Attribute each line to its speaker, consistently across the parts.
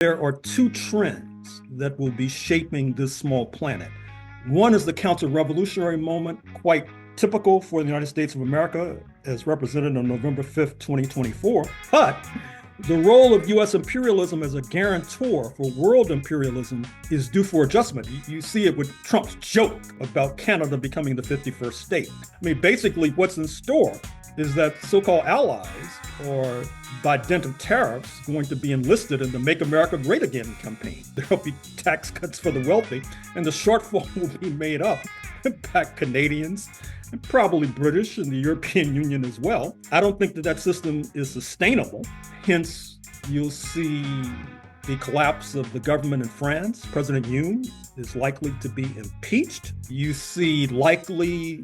Speaker 1: There are two trends that will be shaping this small planet. One is the counter-revolutionary moment, quite typical for the United States of America, as represented on November 5th, 2024. But the role of U.S. imperialism as a guarantor for world imperialism is due for adjustment. You see it with Trump's joke about Canada becoming the 51st state. I mean, basically, what's in store is that so-called allies are, by dint of tariffs, going to be enlisted in the Make America Great Again campaign. There'll be tax cuts for the wealthy, and the shortfall will be made up by Canadians, and probably British and the European Union as well. I don't think that that system is sustainable. Hence, you'll see the collapse of the government in France. President Yoon is likely to be impeached. You see likely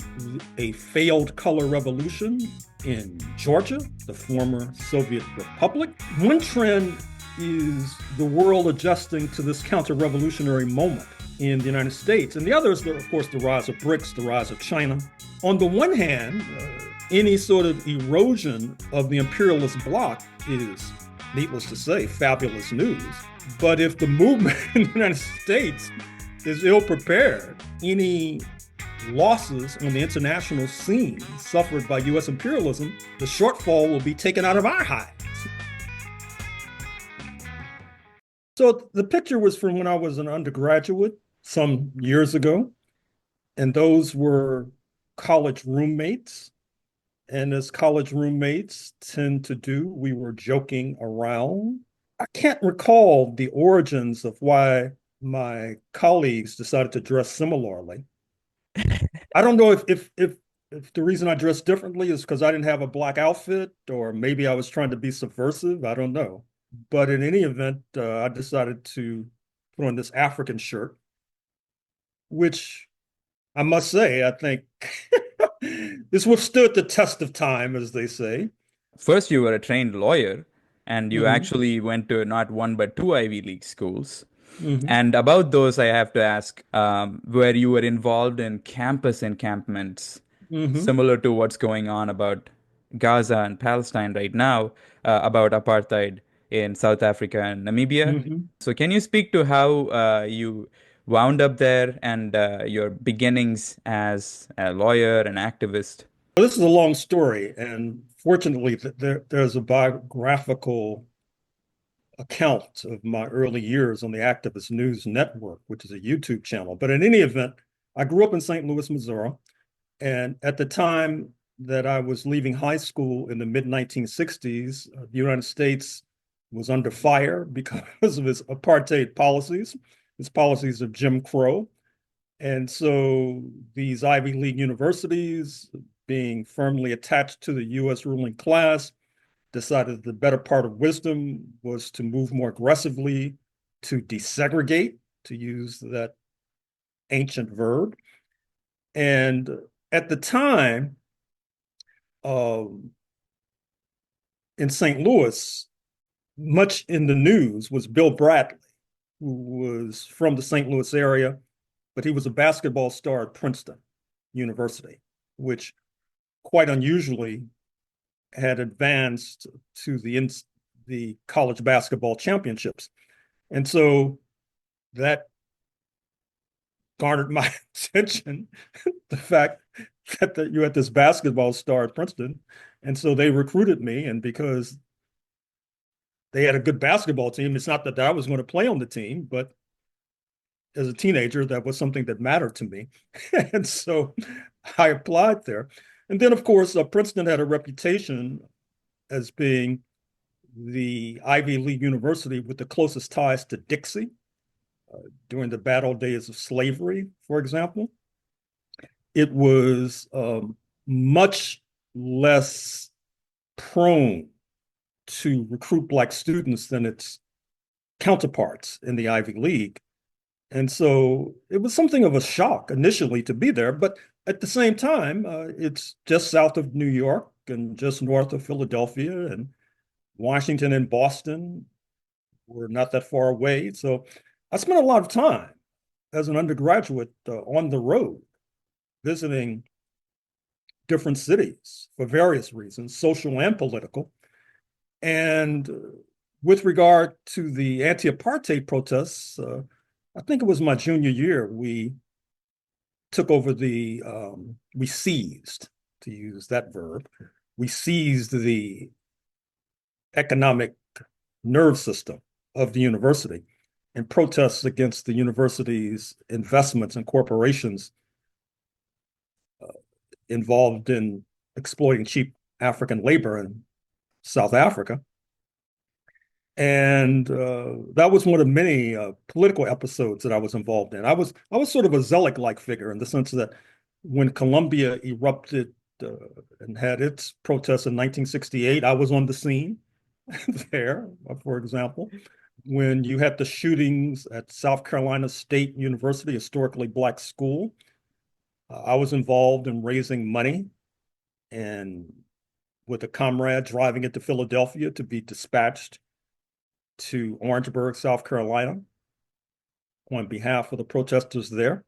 Speaker 1: a failed color revolution in Georgia, the former Soviet republic. One trend is the world adjusting to this counter-revolutionary moment in the United States. And the other is, of course, the rise of BRICS, the rise of China. On the one hand, any sort of erosion of the imperialist bloc is, needless to say, fabulous news. But if the movement in the United States is ill-prepared, any losses on the international scene suffered by U.S. imperialism, the shortfall will be taken out of our hides. So the picture was from when I was an undergraduate some years ago, and those were college roommates. And as college roommates tend to do, we were joking around. I can't recall the origins of why my colleagues decided to dress similarly. I don't know if the reason I dressed differently is because I didn't have a black outfit, or maybe I was trying to be subversive. I don't know. But in any event, I decided to put on this African shirt, which I must say, I think this withstood the test of time, as they say.
Speaker 2: First, you were a trained lawyer, and you
Speaker 1: Mm-hmm.
Speaker 2: actually went to not one but two Ivy League schools.
Speaker 1: Mm-hmm.
Speaker 2: And about those, I have to ask, where you were involved in campus encampments,
Speaker 1: Mm-hmm.
Speaker 2: similar to what's going on about Gaza and Palestine right now, about apartheid in South Africa and Namibia.
Speaker 1: Mm-hmm.
Speaker 2: So, can you speak to how you wound up there and your beginnings as a lawyer and activist?
Speaker 1: Well, this is a long story, and fortunately, there's a biographical account of my early years on the Activist News Network, which is a YouTube channel. But in any event, I grew up in St. Louis, Missouri. And at the time that I was leaving high school in the mid 1960s, the United States was under fire because of its apartheid policies, its policies of Jim Crow. And so these Ivy League universities, being firmly attached to the US ruling class, decided the better part of wisdom was to move more aggressively to desegregate, to use that ancient verb. And at the time, um, in St. Louis, much in the news was Bill Bradley, who was from the St. Louis area, but he was a basketball star at Princeton University, which quite unusually had advanced to the college basketball championships. And so that garnered my attention, the fact that you had this basketball star at Princeton. And so they recruited me. And because they had a good basketball team, it's not that I was going to play on the team, but as a teenager, that was something that mattered to me. And so I applied there. And then, of course, Princeton had a reputation as being the Ivy League university with the closest ties to Dixie during the battle days of slavery, for example. It was much less prone to recruit Black students than its counterparts in the Ivy League. And so it was something of a shock initially to be there. But at the same time, it's just south of New York and just north of Philadelphia, and Washington and Boston were not that far away. So I spent a lot of time as an undergraduate on the road visiting different cities for various reasons, social and political. And With regard to the anti-apartheid protests, I think it was my junior year, we took over we seized, to use that verb, we seized the economic nerve system of the university in protests against the university's investments and corporations involved in exploiting cheap African labor in South Africa. And that was one of many political episodes that I was involved in. I was sort of a zealot-like figure in the sense that when Colombia erupted and had its protests in 1968, I was on the scene there, for example. When you had the shootings at South Carolina State University, historically Black school, I was involved in raising money and with a comrade driving it to Philadelphia to be dispatched to Orangeburg, South Carolina, on behalf of the protesters there.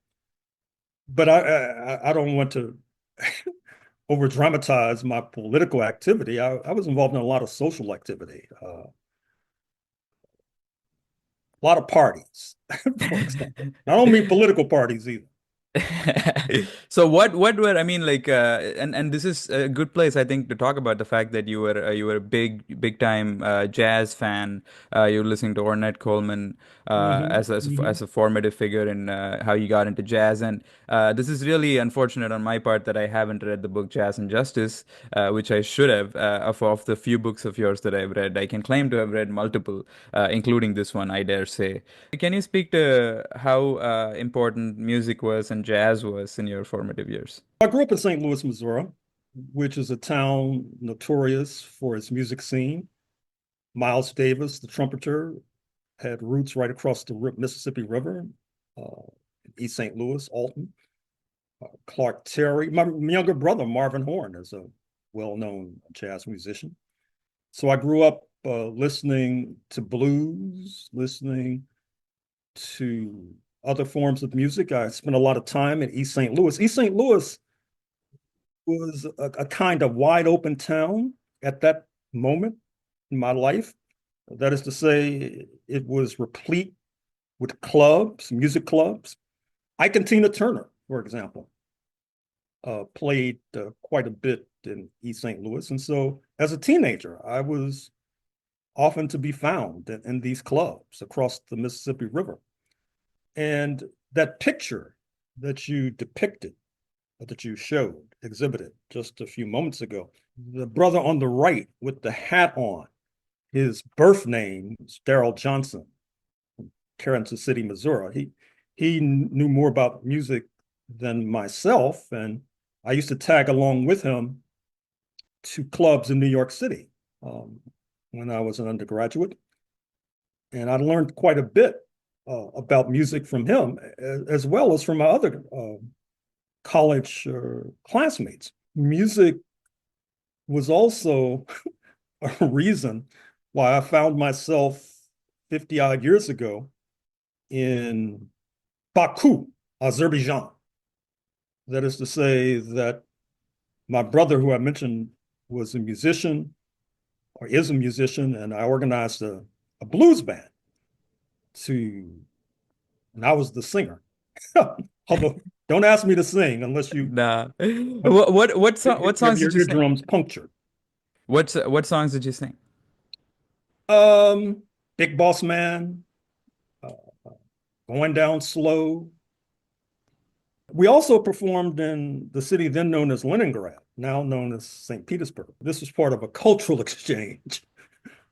Speaker 1: But I don't want to over dramatize my political activity. I was involved in a lot of social activity, a lot of parties, for example. I don't mean political parties either.
Speaker 2: So what were I mean like and this is a good place I think to talk about the fact that you were a big time jazz fan. You were listening to Ornette Coleman as a formative figure in how you got into jazz. And this is really unfortunate on my part that I haven't read the book Jazz and Justice, which I should have. Of the few books of yours that I've read, I can claim to have read multiple, including this one, I dare say. Can you speak to how important music was and jazz was in your formative years?
Speaker 1: I grew up in St. Louis, Missouri, which is a town notorious for its music scene. Miles Davis, the trumpeter, had roots right across the Mississippi River, East St. Louis, Alton. Clark Terry, my younger brother, Marvin Horne, is a well-known jazz musician. So I grew up listening to blues, listening to other forms of music. I spent a lot of time in East St. Louis. East St. Louis was a kind of wide open town at that moment in my life. That is to say, it was replete with clubs, music clubs. Ike and Tina Turner, for example, played quite a bit in East St. Louis. And so as a teenager, I was often to be found in these clubs across the Mississippi River. And that picture that you depicted, that you showed, exhibited just a few moments ago, the brother on the right with the hat on, his birth name is Daryl Johnson from Kansas City, Missouri. He knew more about music than myself, and I used to tag along with him to clubs in New York City when I was an undergraduate. And I learned quite a bit about music from him, as well as from my other college classmates. Music was also a reason why I found myself 50 odd years ago in Baku, Azerbaijan. That is to say that my brother, who I mentioned, was a musician or is a musician, and I organized a blues band and I was the singer. Although, don't ask me to sing unless you
Speaker 2: Nah. What
Speaker 1: have
Speaker 2: songs
Speaker 1: your
Speaker 2: did you sing?
Speaker 1: eardrums punctured.
Speaker 2: What songs did you sing?
Speaker 1: Um, Big Boss Man, uh, Going Down Slow. We also performed in the city then known as Leningrad, now known as St. Petersburg. This was part of a cultural exchange,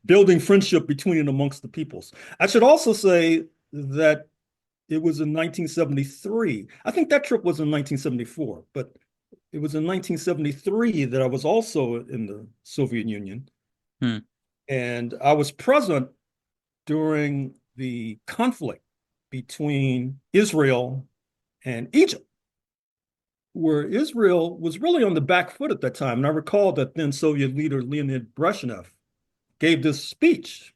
Speaker 1: building friendship between and amongst the peoples. I should also say that it was in 1973. I think that trip was in 1974, but it was in 1973 that I was also in the Soviet Union.
Speaker 2: Hmm.
Speaker 1: And I was present during the conflict between Israel and Egypt, where Israel was really on the back foot at that time. And I recall that then Soviet leader Leonid Brezhnev gave this speech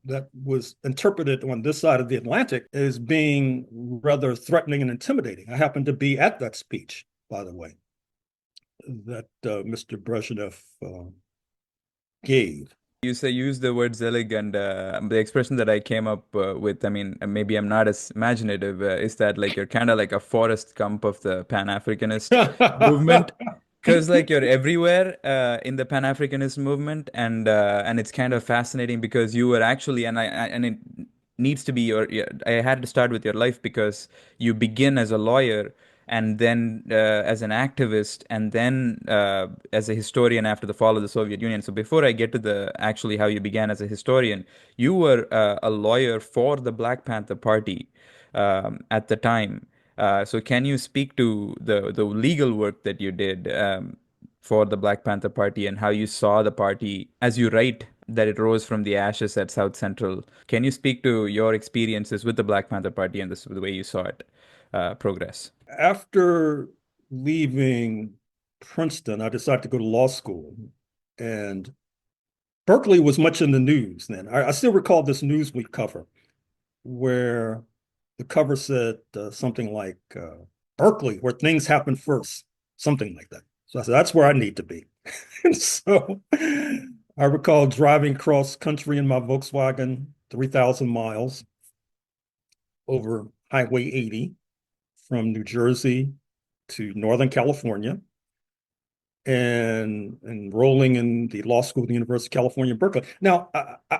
Speaker 1: that was interpreted on this side of the Atlantic as being rather threatening and intimidating. I happened to be at that speech, by the way, that Mr. Brezhnev gave.
Speaker 2: You say use the word Zelig, and the expression that I came up with, I mean, maybe I'm not as imaginative, is that like you're kind of like a Forrest Gump of the Pan-Africanist movement, because like you're everywhere in the Pan-Africanist movement, and it's kind of fascinating because you were actually, and it needs to be your, yeah, I had to start with your life because you begin as a lawyer and then as an activist, and then as a historian after the fall of the Soviet Union. So before I get to the actually how you began as a historian, you were a lawyer for the Black Panther Party at the time. So can you speak to the legal work that you did for the Black Panther Party and how you saw the party, as you write, that it rose from the ashes at South Central? Can you speak to your experiences with the Black Panther Party and the way you saw it progress?
Speaker 1: After leaving Princeton, I decided to go to law school. And Berkeley was much in the news then. I still recall this Newsweek cover where the cover said something like Berkeley, where things happen first, something like that. So I said, that's where I need to be. And so I recall driving cross country in my Volkswagen, 3,000 miles over Highway 80 from New Jersey to Northern California and enrolling in the law school at the University of California, Berkeley. Now,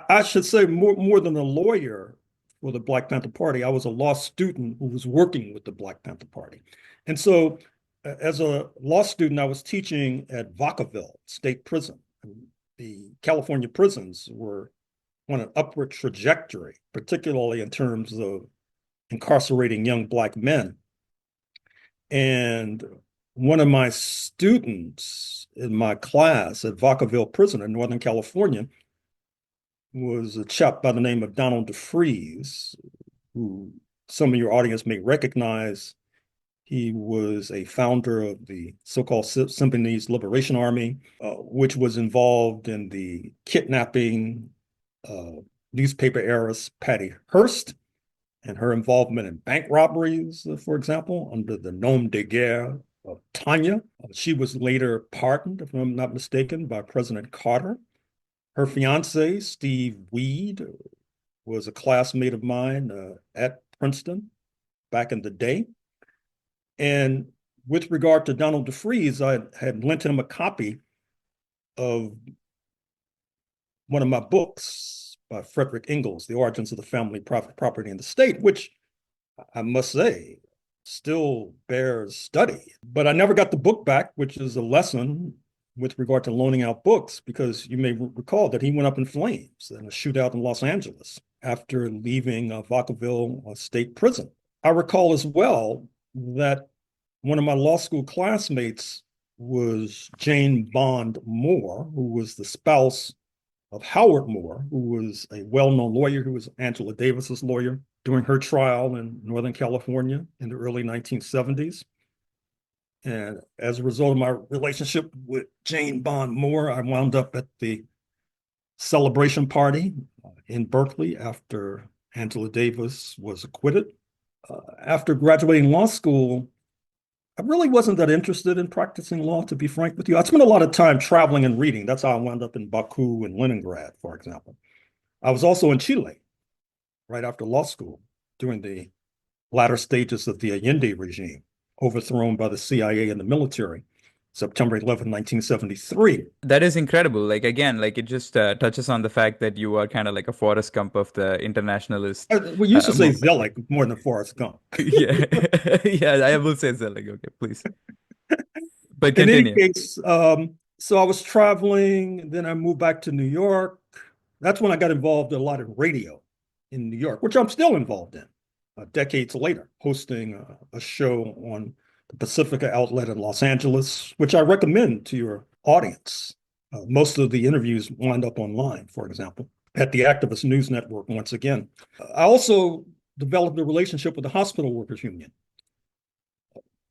Speaker 1: I should say more than a lawyer for the Black Panther Party, I was a law student who was working with the Black Panther Party. And so as a law student, I was teaching at Vacaville State Prison. The California prisons were on an upward trajectory, particularly in terms of incarcerating young Black men. And one of my students in my class at Vacaville Prison in Northern California was a chap by the name of Donald DeFreeze, who some of your audience may recognize. He was a founder of the so-called Symbionese Liberation Army, which was involved in the kidnapping newspaper heiress Patty Hearst and her involvement in bank robberies, for example, under the nom de guerre of Tanya. She was later pardoned, if I'm not mistaken, by President Carter. Her fiance, Steve Weed, was a classmate of mine at Princeton back in the day. And with regard to Donald DeFreeze, I had lent him a copy of one of my books by Frederick Ingalls, The Origins of the Family, Property, and the State, which I must say still bears study. But I never got the book back, which is a lesson with regard to loaning out books, because you may recall that he went up in flames in a shootout in Los Angeles after leaving Vacaville State Prison. I recall as well that one of my law school classmates was Jane Bond Moore, who was the spouse of Howard Moore, who was a well-known lawyer, who was Angela Davis's lawyer during her trial in Northern California in the early 1970s. And as a result of my relationship with Jane Bond Moore, I wound up at the celebration party in Berkeley after Angela Davis was acquitted. After graduating law school, I really wasn't that interested in practicing law, to be frank with you. I spent a lot of time traveling and reading. That's how I wound up in Baku and Leningrad, for example. I was also in Chile right after law school during the latter stages of the Allende regime, overthrown by the CIA and the military, September 11, 1973.
Speaker 2: That is incredible. Like again, like it just touches on the fact that you are kind of like a Forrest Gump of the internationalist
Speaker 1: We used to say
Speaker 2: movement.
Speaker 1: Zelig more than Forrest Gump.
Speaker 2: Yeah, yeah, I will say so. Like, okay, please, but
Speaker 1: In any
Speaker 2: continue.
Speaker 1: case, so I was traveling, then I moved back to New York. That's when I got involved in a lot of radio in New York, which I'm still involved in decades later, hosting a show on the Pacifica outlet in Los Angeles, which I recommend to your audience. Most of the interviews wind up online, for example, at the Activist News Network once again. I also developed a relationship with the Hospital Workers Union,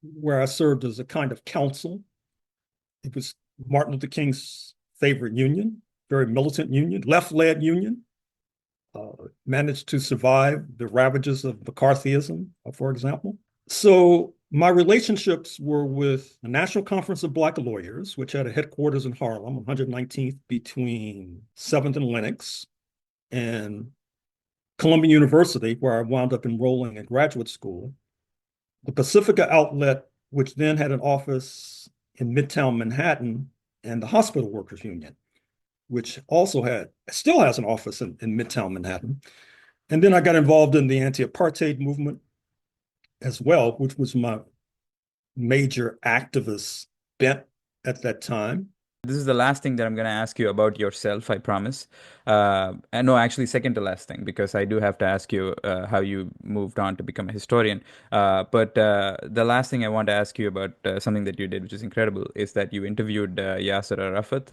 Speaker 1: where I served as a kind of counsel. It was Martin Luther King's favorite union, very militant union, left-led union, managed to survive the ravages of McCarthyism, for example. So My relationships were with the National Conference of Black Lawyers, which had a headquarters in Harlem, 119th between 7th and Lenox, and Columbia University, where I wound up enrolling in graduate school. The Pacifica Outlet, which then had an office in Midtown Manhattan, and the Hospital Workers Union, which still has an office in Midtown Manhattan. And then I got involved in the anti-apartheid movement as well, which was my major activist bent at that time.
Speaker 2: This is the last thing that I'm going to ask you about yourself, I promise. And no, actually, second to last thing, because I do have to ask you how you moved on to become a historian. But the last thing I want to ask you about something that you did, which is incredible, is that you interviewed Yasser Arafat.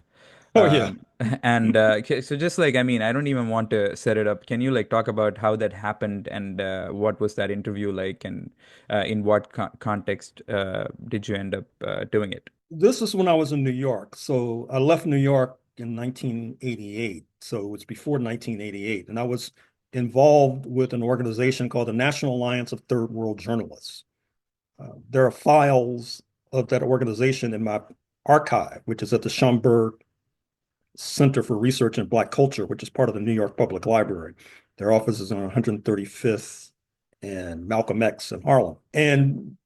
Speaker 1: Oh, yeah.
Speaker 2: Um, and okay, so just like, I mean, I don't even want to set it up. Can you like talk about how that happened and what was that interview like, and in what context did you end up doing it?
Speaker 1: This is when I was in New York. So I left New York in 1988. So it was before 1988. And I was involved with an organization called the National Alliance of Third World Journalists. There are files of that organization in my archive, which is at the Schomburg Center for Research in Black Culture, which is part of the New York Public Library. Their office is on 135th and Malcolm X in Harlem. And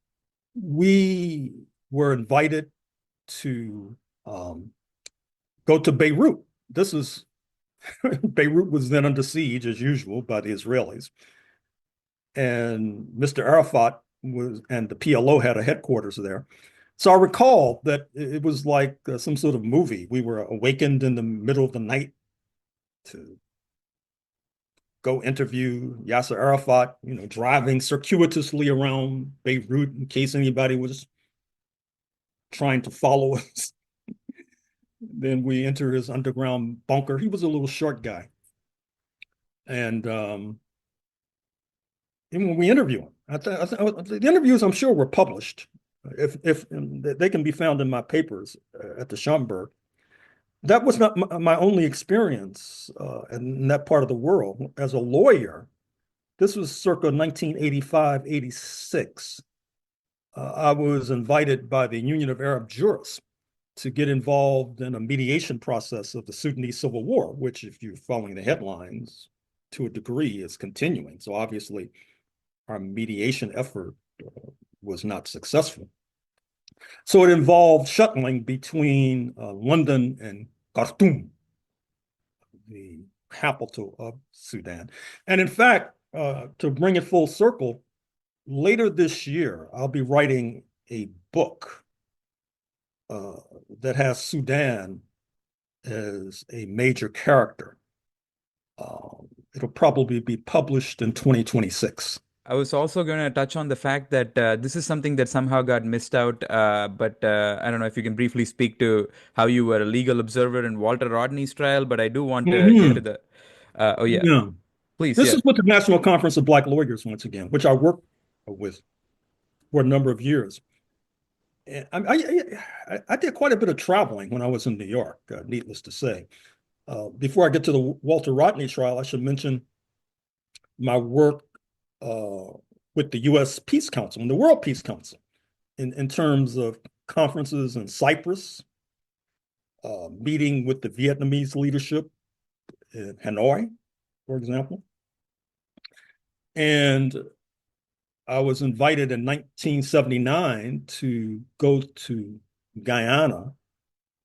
Speaker 1: we were invited to go to Beirut. Beirut was then under siege as usual by the Israelis. And Mr. Arafat and the PLO had a headquarters there. So I recall that it was like some sort of movie. We were awakened in the middle of the night to go interview Yasser Arafat, driving circuitously around Beirut in case anybody was trying to follow us. Then we enter his underground bunker. He was a little short guy. And when we interview him, the interviews I'm sure were published. If they can be found in my papers at the Schomburg. That was not my only experience in that part of the world. As a lawyer, this was circa 1985, 86. I was invited by the Union of Arab Jurists to get involved in a mediation process of the Sudanese Civil War, which, if you're following the headlines, to a degree is continuing. So obviously, our mediation effort was not successful. So it involved shuttling between London and Khartoum, the capital of Sudan. And in fact, to bring it full circle, later this year, I'll be writing a book that has Sudan as a major character. It'll probably be published in 2026.
Speaker 2: I was also going to touch on the fact that this is something that somehow got missed out, but I don't know if you can briefly speak to how you were a legal observer in Walter Rodney's trial, but I do want to get to
Speaker 1: Mhm.
Speaker 2: the, oh yeah,
Speaker 1: Yeah.
Speaker 2: please,
Speaker 1: This
Speaker 2: yeah.
Speaker 1: is with the National Conference of Black Lawyers, once again, which I worked with for a number of years. And I did quite a bit of traveling when I was in New York, needless to say. Before I get to the Walter Rodney trial, I should mention my work uh, with the U.S. Peace Council and the World Peace Council in terms of conferences in Cyprus, meeting with the Vietnamese leadership in Hanoi, for example. And I was invited in 1979 to go to Guyana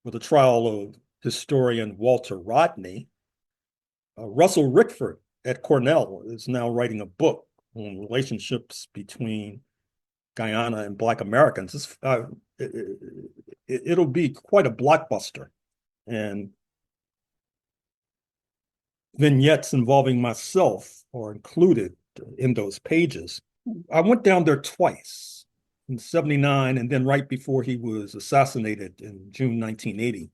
Speaker 1: for the trial of historian Walter Rodney. Russell Rickford at Cornell is now writing a book on relationships between Guyana and Black Americans. It'll be quite a blockbuster. And vignettes involving myself are included in those pages. I went down there twice, in 79 and then right before he was assassinated in June 1980.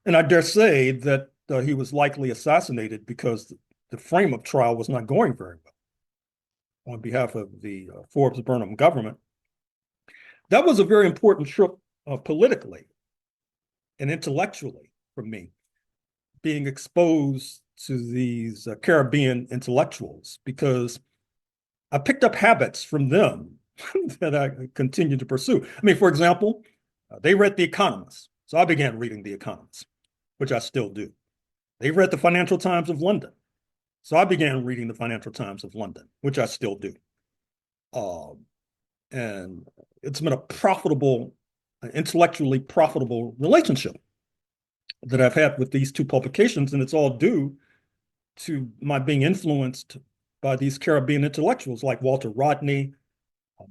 Speaker 1: And I dare say that he was likely assassinated because the frame of trial was not going very well on behalf of the Forbes Burnham government. That was a very important trip politically and intellectually for me, being exposed to these Caribbean intellectuals, because I picked up habits from them that I continue to pursue. I mean, for example, they read The Economist, so I began reading The Economist, which I still do. They read the Financial Times of London, so I began reading the Financial Times of London, which I still do. And it's been a profitable, intellectually profitable relationship that I've had with these two publications, and it's all due to my being influenced by these Caribbean intellectuals like Walter Rodney,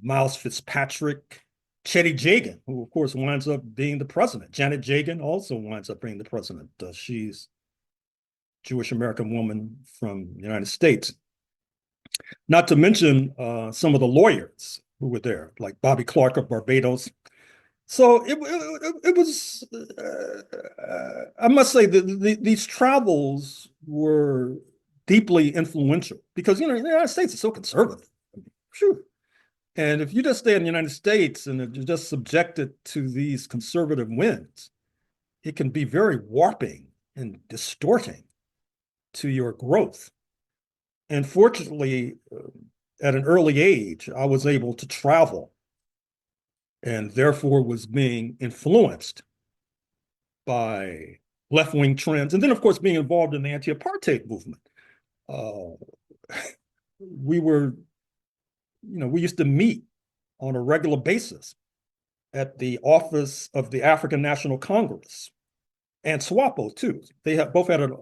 Speaker 1: Miles Fitzpatrick, Chetty Jagan, who of course winds up being the president. Janet Jagan also winds up being the president. She's a Jewish American woman from the United States. Not to mention some of the lawyers who were there, like Bobby Clark of Barbados. So it was, I must say, these travels were deeply influential because, the United States is so conservative. Phew. And if you just stay in the United States and if you're just subjected to these conservative winds, it can be very warping and distorting to your growth. And fortunately, at an early age, I was able to travel and therefore was being influenced by left-wing trends. And then, of course, being involved in the anti-apartheid movement. We used to meet on a regular basis at the office of the African National Congress and SWAPO, too. They both had an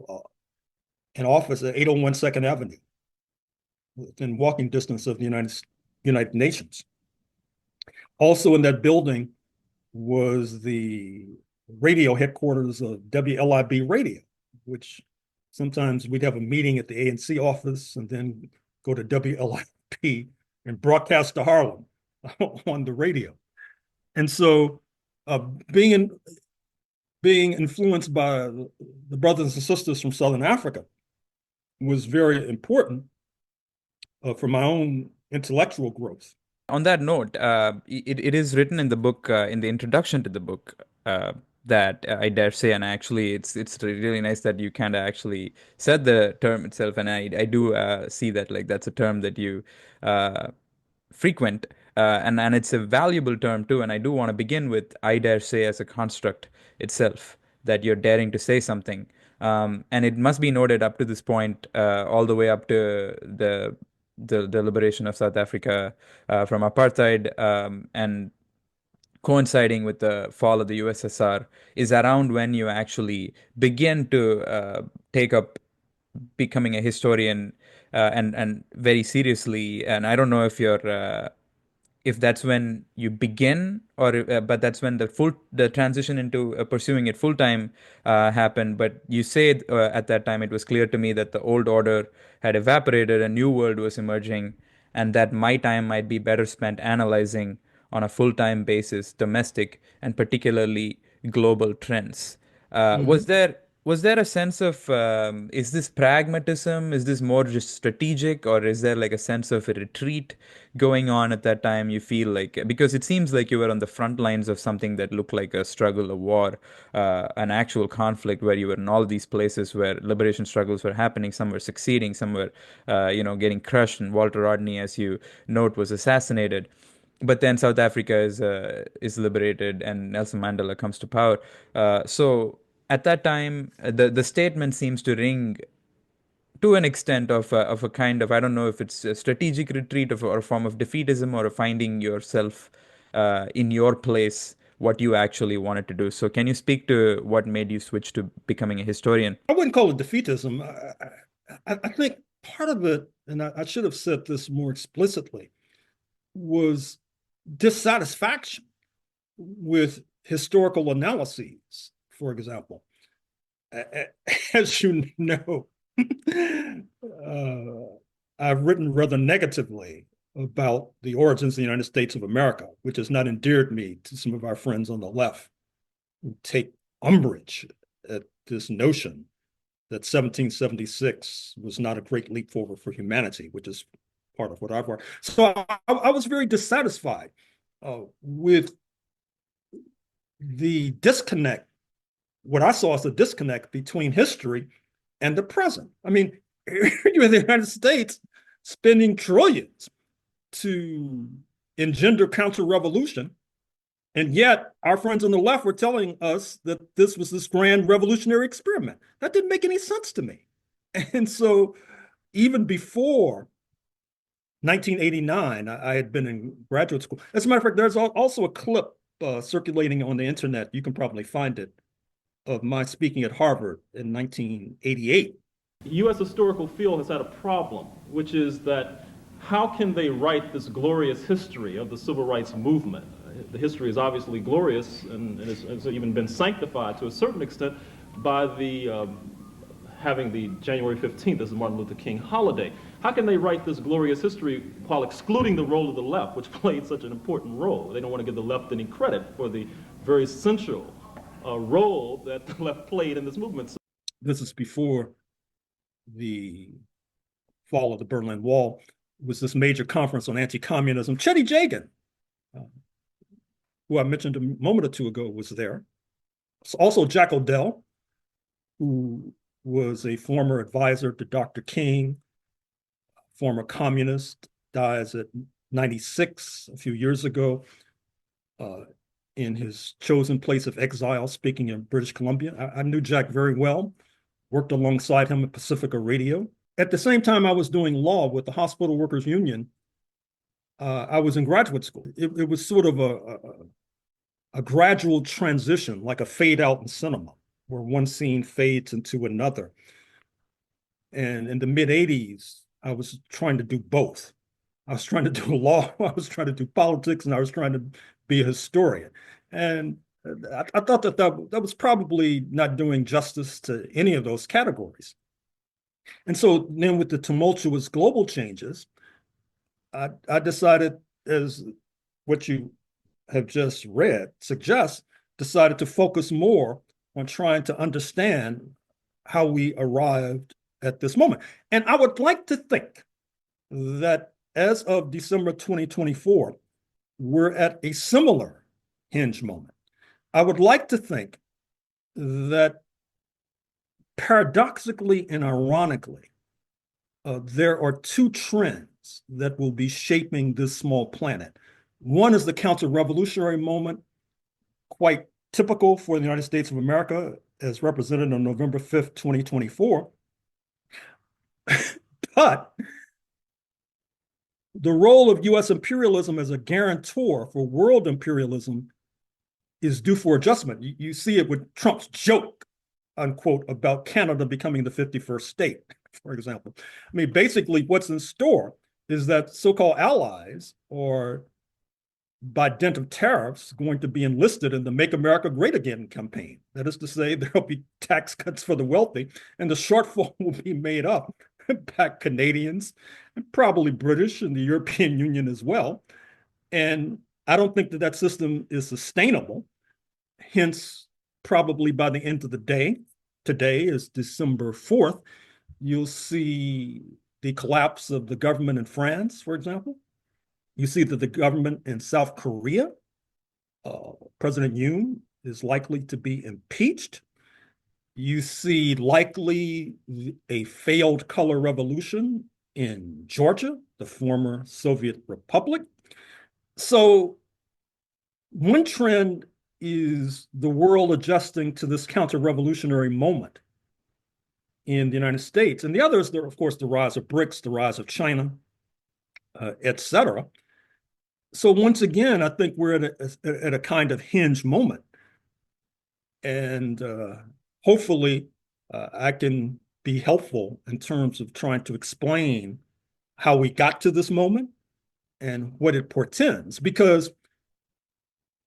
Speaker 1: office at 801 Second Avenue, within walking distance of the United Nations. Also in that building was the radio headquarters of WLIB Radio, which sometimes we'd have a meeting at the ANC office and then go to WLIB and broadcast to Harlem on the radio. And so being influenced by the brothers and sisters from Southern Africa was very important for my own intellectual growth.
Speaker 2: On that note, it is written in the book, in the introduction to the book, that I dare say, and actually, it's really nice that you kind of actually said the term itself, and I do see that like that's a term that you frequent, and it's a valuable term too. And I do want to begin with I dare say as a construct itself, that you're daring to say something. And it must be noted up to this point, all the way up to the liberation of South Africa from apartheid, and coinciding with the fall of the USSR, is around when you actually begin to take up becoming a historian, and very seriously. And I don't know if that's when you begin, or but that's when the transition into pursuing it full time happened. But you said at that time it was clear to me that the old order had evaporated, a new world was emerging, and that my time might be better spent analyzing on a full time basis domestic and particularly global trends.
Speaker 1: Mm-hmm.
Speaker 2: Was there a sense of is this pragmatism? Is this more just strategic, or is there like a sense of a retreat going on at that time? You feel like, because it seems like you were on the front lines of something that looked like a struggle, a war, an actual conflict, where you were in all these places where liberation struggles were happening. Some were succeeding, some were, getting crushed. And Walter Rodney, as you note, was assassinated. But then South Africa is liberated, and Nelson Mandela comes to power. So at that time, the statement seems to ring to an extent of a kind of, I don't know if it's a strategic retreat or a form of defeatism, or a finding yourself in your place, what you actually wanted to do. So can you speak to what made you switch to becoming a historian?
Speaker 1: I wouldn't call it defeatism. I think part of it, and I should have said this more explicitly, was dissatisfaction with historical analyses, for example. As you know, I've written rather negatively about the origins of the United States of America, which has not endeared me to some of our friends on the left who take umbrage at this notion that 1776 was not a great leap forward for humanity, which is part of what I've worked. So I was very dissatisfied with the disconnect, what I saw as a disconnect between history and the present. I mean, you're in the United States spending trillions to engender counter-revolution. And yet our friends on the left were telling us that this was this grand revolutionary experiment. That didn't make any sense to me. And so even before 1989, I had been in graduate school. As a matter of fact, there's also a clip circulating on the internet, you can probably find it, of my speaking at Harvard in 1988.
Speaker 3: The U.S. historical field has had a problem, which is that how can they write this glorious history of the civil rights movement? The history is obviously glorious and it's even been sanctified to a certain extent by the having the January 15th as the Martin Luther King holiday. How can they write this glorious history while excluding the role of the left, which played such an important role? They don't want to give the left any credit for the very central role that the left played in this movement.
Speaker 1: This is before the fall of the Berlin Wall. It was this major conference on anti-communism. Chetty Jagan, who I mentioned a moment or two ago, was there. Also Jack Odell, who was a former advisor to Dr. King, former communist, dies at 96 a few years ago in his chosen place of exile, speaking in British Columbia. I knew Jack very well, worked alongside him at Pacifica Radio. At the same time I was doing law with the Hospital Workers Union, I was in graduate school. It was sort of a gradual transition, like a fade out in cinema, where one scene fades into another. And in the mid-'80s, I was trying to do both. I was trying to do law, I was trying to do politics, and I was trying to be a historian. And I thought that was probably not doing justice to any of those categories. And so then with the tumultuous global changes, I decided, as what you have just read suggests, decided to focus more on trying to understand how we arrived at this moment. And I would like to think that as of December 2024, we're at a similar hinge moment. I would like to think that paradoxically and ironically, there are two trends that will be shaping this small planet. One is the counter-revolutionary moment, quite typical for the United States of America, as represented on November 5th, 2024. But the role of US imperialism as a guarantor for world imperialism is due for adjustment. You see it with Trump's joke, unquote, about Canada becoming the 51st state, for example. I mean, basically what's in store is that so-called allies are, by dint of tariffs, going to be enlisted in the Make America Great Again campaign. That is to say, there'll be tax cuts for the wealthy, and the shortfall will be made up by Canadians, and probably British and the European Union as well. And I don't think that system is sustainable. Hence, probably by the end of the day, today is December 4th, you'll see the collapse of the government in France, for example. You see that the government in South Korea, President Yoon, is likely to be impeached. You see likely a failed color revolution in Georgia, the former Soviet Republic. So one trend is the world adjusting to this counter-revolutionary moment in the United States. And the other is, of course, the rise of BRICS, the rise of China, et cetera. So once again, I think we're at a kind of hinge moment. And hopefully I can be helpful in terms of trying to explain how we got to this moment and what it portends. Because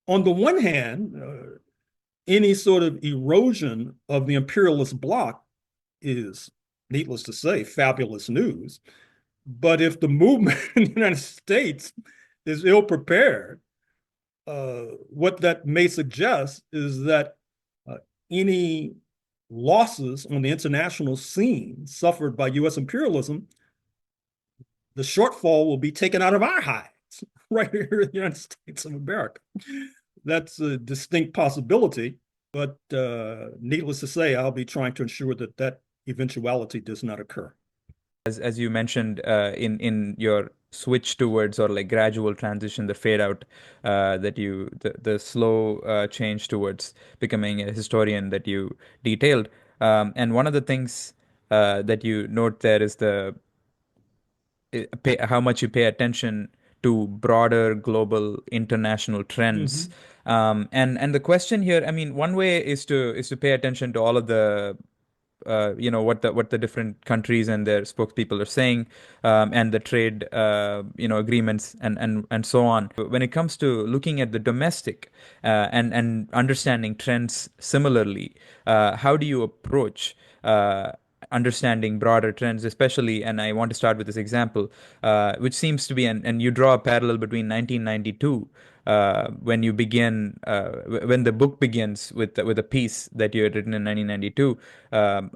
Speaker 1: on the one hand, any sort of erosion of the imperialist bloc is, needless to say, fabulous news. But if the movement in the United States is ill prepared, what that may suggest is that any losses on the international scene suffered by US imperialism, the shortfall will be taken out of our hides right here in the United States of America. That's a distinct possibility, but needless to say, I'll be trying to ensure that eventuality does not occur.
Speaker 2: As you mentioned in your switch towards, or like gradual transition, the fade out, the slow change towards becoming a historian that you detailed. And one of the things that you note there is how much you pay attention to broader global international trends.
Speaker 1: Hmm.
Speaker 2: And the question here, I mean, one way is to pay attention to all of the what the different countries and their spokespeople are saying, and the trade agreements and so on. When it comes to looking at the domestic and understanding trends similarly, how do you approach understanding broader trends, especially, and I want to start with this example, which seems to be, and you draw a parallel between 1992, when you begin, when the book begins with a piece that you had written in 1992,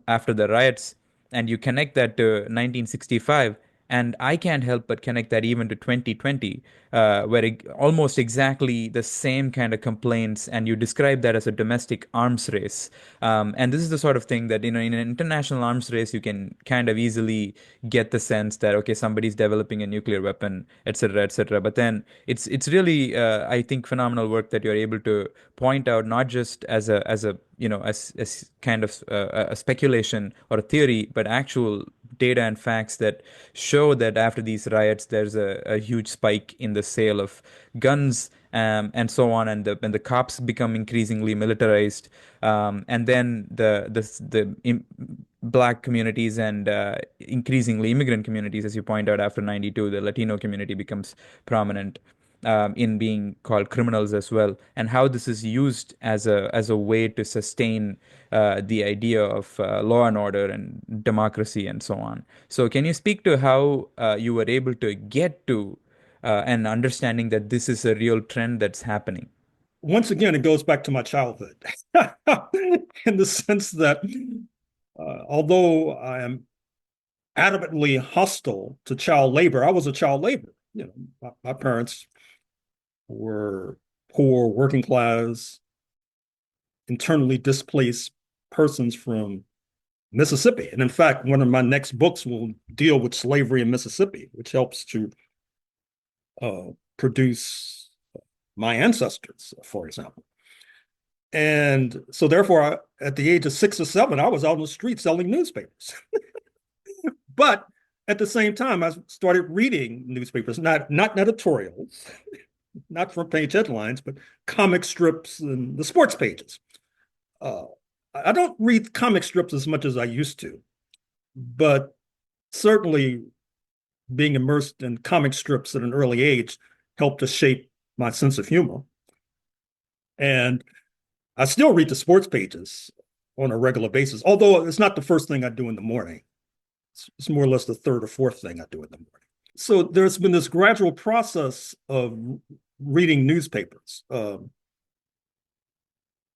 Speaker 2: after the riots, and you connect that to 1965. And I can't help but connect that even to 2020, where almost exactly the same kind of complaints, and you describe that as a domestic arms race. And this is the sort of thing that, in an international arms race, you can kind of easily get the sense that, okay, somebody's developing a nuclear weapon, etc., etc. But then it's really, I think, phenomenal work that you're able to point out, not just as a as kind of a speculation or a theory, but actual data and facts that show that after these riots, there's a huge spike in the sale of guns, and so on, and the cops become increasingly militarized, and then black communities and increasingly immigrant communities, as you point out, after 92, the Latino community becomes prominent, in being called criminals as well, and how this is used as a way to sustain the idea of law and order and democracy and so on. So, can you speak to how you were able to get to an understanding that this is a real trend that's happening?
Speaker 1: Once again, it goes back to my childhood in the sense that although I am adamantly hostile to child labor, I was a child laborer. My parents were poor, working class, internally displaced persons from Mississippi. And in fact, one of my next books will deal with slavery in Mississippi, which helps to produce my ancestors, for example. And so therefore, at the age of 6 or 7, I was out on the street selling newspapers. But at the same time, I started reading newspapers, not editorials, not front page headlines, but comic strips and the sports pages. I don't read comic strips as much as I used to, but certainly being immersed in comic strips at an early age helped to shape my sense of humor. And I still read the sports pages on a regular basis, although it's not the first thing I do in the morning. It's more or less the third or fourth thing I do in the morning. So there's been this gradual process of reading newspapers.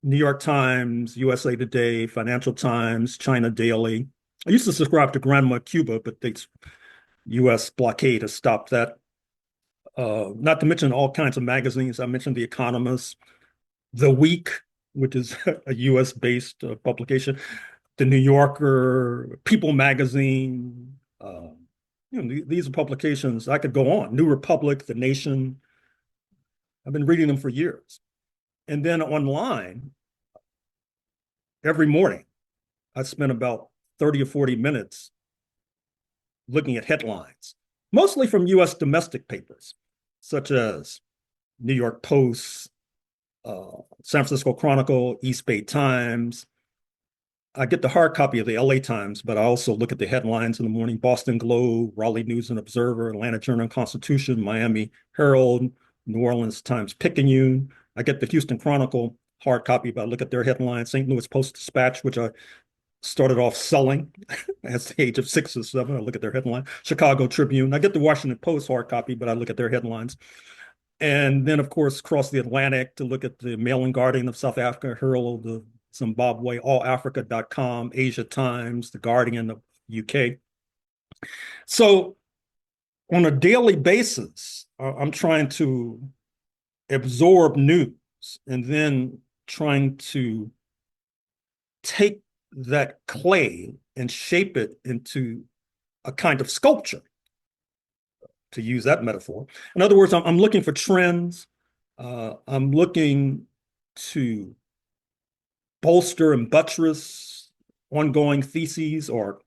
Speaker 1: New York Times, USA Today, Financial Times, China Daily. I used to subscribe to Grandma Cuba, but the U.S. blockade has stopped that. Not to mention all kinds of magazines. I mentioned The Economist, The Week, which is a U.S.-based publication, The New Yorker, People Magazine. These are publications. I could go on. New Republic, The Nation. I've been reading them for years. And then online, every morning, I spend about 30 or 40 minutes looking at headlines, mostly from U.S. domestic papers, such as New York Post, San Francisco Chronicle, East Bay Times. I get the hard copy of the LA Times, but I also look at the headlines in the morning: Boston Globe, Raleigh News and Observer, Atlanta Journal-Constitution, Miami Herald, New Orleans Times-Picayune. I get the Houston Chronicle hard copy, but I look at their headlines. St. Louis Post-Dispatch, which I started off selling at the age of 6 or 7. I look at their headline. Chicago Tribune. I get the Washington Post hard copy, but I look at their headlines. And then, of course, cross the Atlantic to look at the Mail and Guardian of South Africa, Herald of Zimbabwe, allafrica.com, Asia Times, the Guardian of UK. So on a daily basis, I'm trying to absorb news and then trying to take that clay and shape it into a kind of sculpture. to use that metaphor. In other words, I'm looking for trends. I'm looking to bolster and buttress ongoing theses or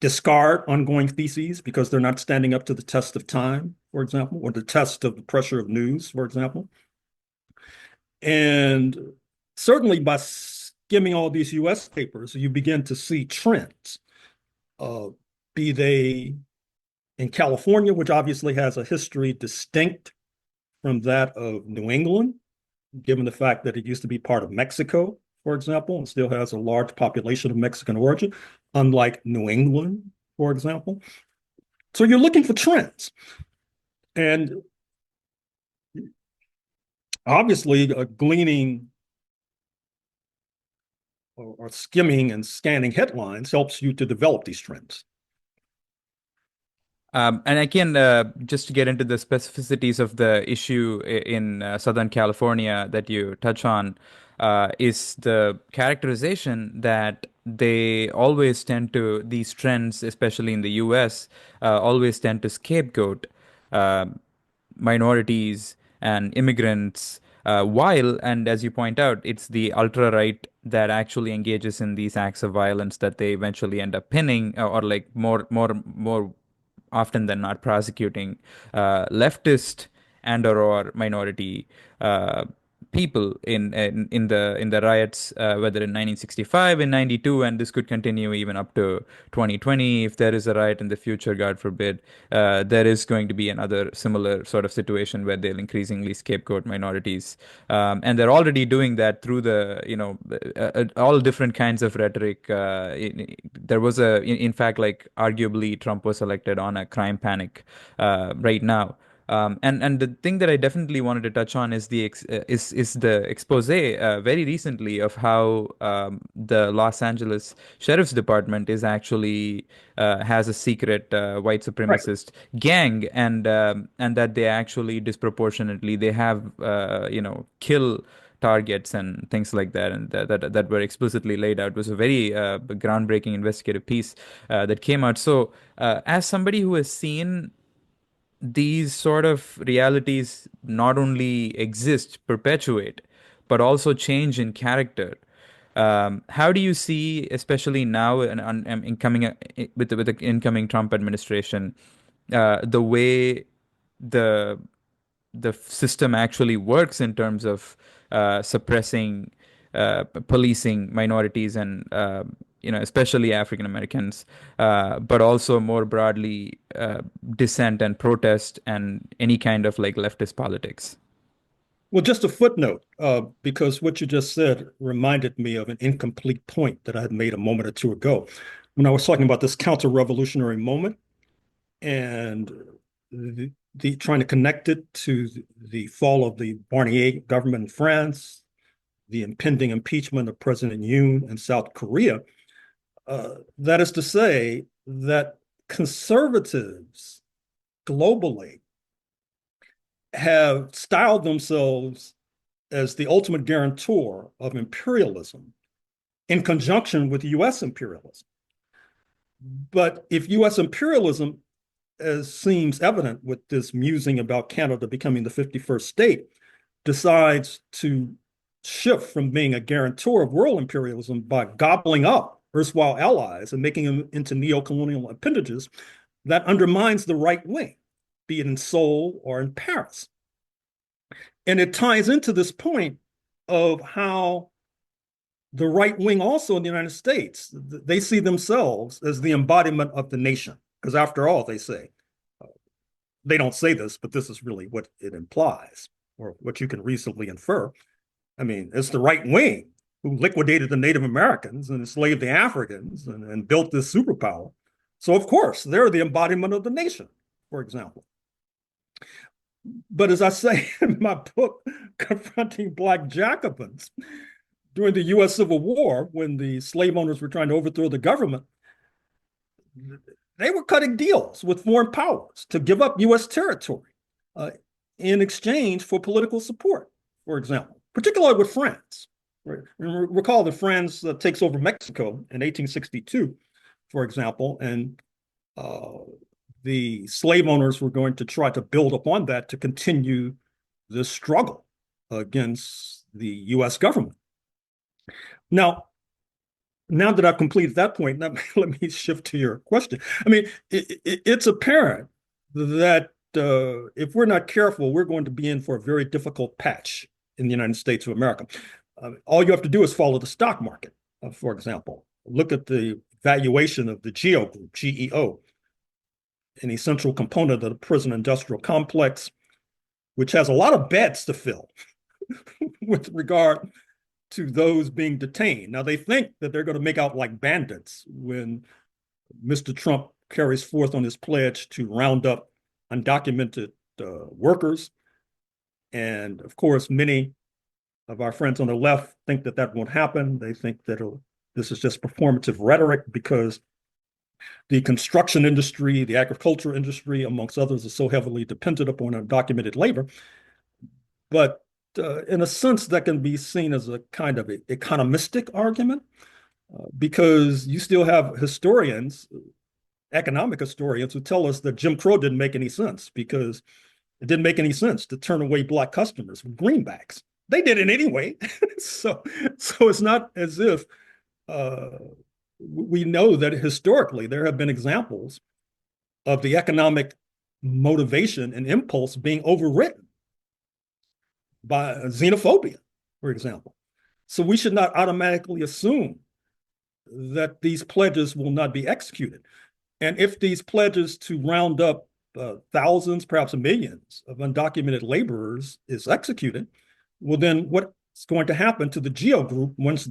Speaker 1: discard ongoing theses because they're not standing up to the test of time, for example, or the test of the pressure of news, for example. And certainly by skimming all these US papers, you begin to see trends, be they in California, which obviously has a history distinct from that of New England, given the fact that it used to be part of Mexico, for example, and still has a large population of Mexican origin, unlike New England, for example. So you're looking for trends. And obviously, gleaning or skimming and scanning headlines helps you to develop these trends.
Speaker 2: And I can just to get into the specificities of the issue in Southern California that you touch on is the characterization that they always tend to, these trends, especially in the US, always tend to scapegoat uh, minorities and immigrants. While, and as you point out, it's the ultra right that actually engages in these acts of violence that they eventually end up pinning, or like more often than not prosecuting leftist and or minority people in the riots, whether in 1965, in 92, and this could continue even up to 2020. If there is a riot in the future, God forbid, there is going to be another similar sort of situation where they'll increasingly scapegoat minorities, and they're already doing that through the all different kinds of rhetoric. There was in fact, like arguably, Trump was elected on a crime panic right now. And the thing that I definitely wanted to touch on is the expose very recently of how the Los Angeles Sheriff's Department is actually has a secret white supremacist gang, and that they actually disproportionately they have kill targets and things like that, and that were explicitly laid out. It was a very groundbreaking investigative piece that came out. So, as somebody who has seen these sort of realities not only exist, perpetuate, but also change in character. How do you see, especially now, incoming with the incoming Trump administration, the way the system actually works in terms of suppressing, policing minorities and especially African Americans, but also more broadly dissent and protest and any kind of like leftist politics?
Speaker 1: Well, just a footnote, because what you just said reminded me of an incomplete point that I had made a moment or two ago when I was talking about this counter-revolutionary moment and trying to connect it to the fall of the Barnier government in France, the impending impeachment of President Yoon in South Korea. That is to say that conservatives globally have styled themselves as the ultimate guarantor of imperialism in conjunction with US imperialism. But if US imperialism, as seems evident with this musing about Canada becoming the 51st state, decides to shift from being a guarantor of world imperialism by gobbling up erstwhile allies and making them into neo-colonial appendages, that undermines the right wing, be it in Seoul or in Paris. And it ties into this point of how the right wing also in the United States, they see themselves as the embodiment of the nation. Because after all, they say, they don't say this, but this is really what it implies, or what you can reasonably infer. I mean, it's the right wing who liquidated the Native Americans and enslaved the Africans and built this superpower. So, of course, they're the embodiment of the nation, for example. But as I say in my book, Confronting Black Jacobins, during the US Civil War, when the slave owners were trying to overthrow the government, they were cutting deals with foreign powers to give up US territory in exchange for political support, for example, particularly with France. Right? Recall that France takes over Mexico in 1862, for example, and the slave owners were going to try to build upon that to continue the struggle against the U.S. government. Now that I've completed that point, let me shift to your question. I mean, it's apparent that if we're not careful, we're going to be in for a very difficult patch in the United States of America. All you have to do is follow the stock market, for example. Look at the valuation of the GEO Group, GEO, an essential component of the prison industrial complex, which has a lot of beds to fill with regard to those being detained. Now, they think that they're going to make out like bandits when Mr. Trump carries forth on his pledge to round up undocumented workers. And of course, many of our friends on the left think that that won't happen. They think that this is just performative rhetoric because the construction industry, the agriculture industry, amongst others, is so heavily dependent upon undocumented labor. But in a sense, that can be seen as a kind of economistic argument because you still have historians, economic historians, who tell us that Jim Crow didn't make any sense because it didn't make any sense to turn away Black customers with greenbacks. They did it anyway. So it's not as if we know that historically there have been examples of the economic motivation and impulse being overwritten by xenophobia, for example. So we should not automatically assume that these pledges will not be executed. And if these pledges to round up thousands, perhaps millions of undocumented laborers is executed, well, then what's going to happen to the GEO Group once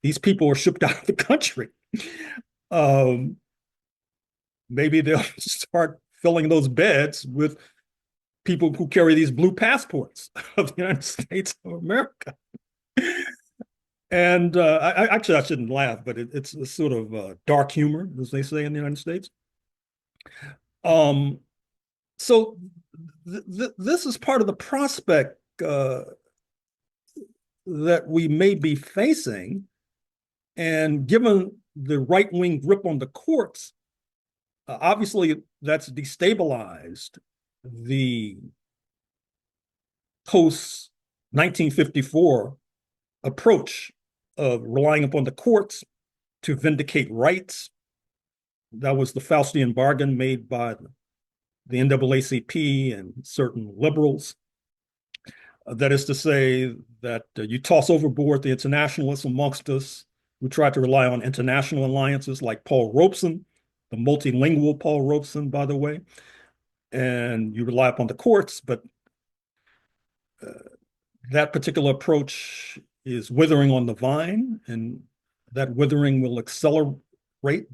Speaker 1: these people are shipped out of the country? Maybe they'll start filling those beds with people who carry these blue passports of the United States of America. And I shouldn't laugh, but it's a sort of dark humor, as they say in the United States. So this is part of the prospect that we may be facing. And given the right-wing grip on the courts, obviously that's destabilized the post-1954 approach of relying upon the courts to vindicate rights. That was the Faustian bargain made by the NAACP and certain liberals. That is to say that you toss overboard the internationalists amongst us who try to rely on international alliances like Paul Robeson, the multilingual Paul Robeson, by the way, and you rely upon the courts, but that particular approach is withering on the vine, and that withering will accelerate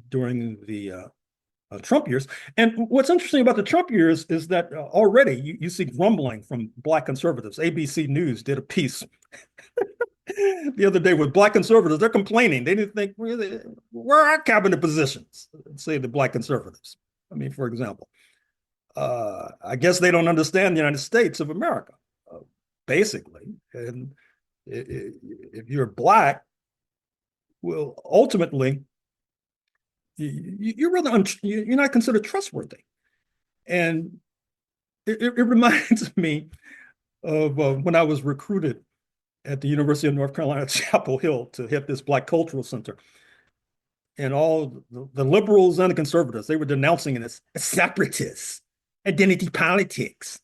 Speaker 1: during the Trump years. And what's interesting about the Trump years is that already you see grumbling from Black conservatives. ABC News did a piece the other day with Black conservatives. They're complaining. They didn't think, where are our cabinet positions? Say the Black conservatives. I mean, for example, I guess they don't understand the United States of America, basically. And if you're Black, well, ultimately, you're not considered trustworthy. And it reminds me of when I was recruited at the University of North Carolina, Chapel Hill, to head this Black Cultural Center. And all the liberals and the conservatives, they were denouncing it as separatist, identity politics.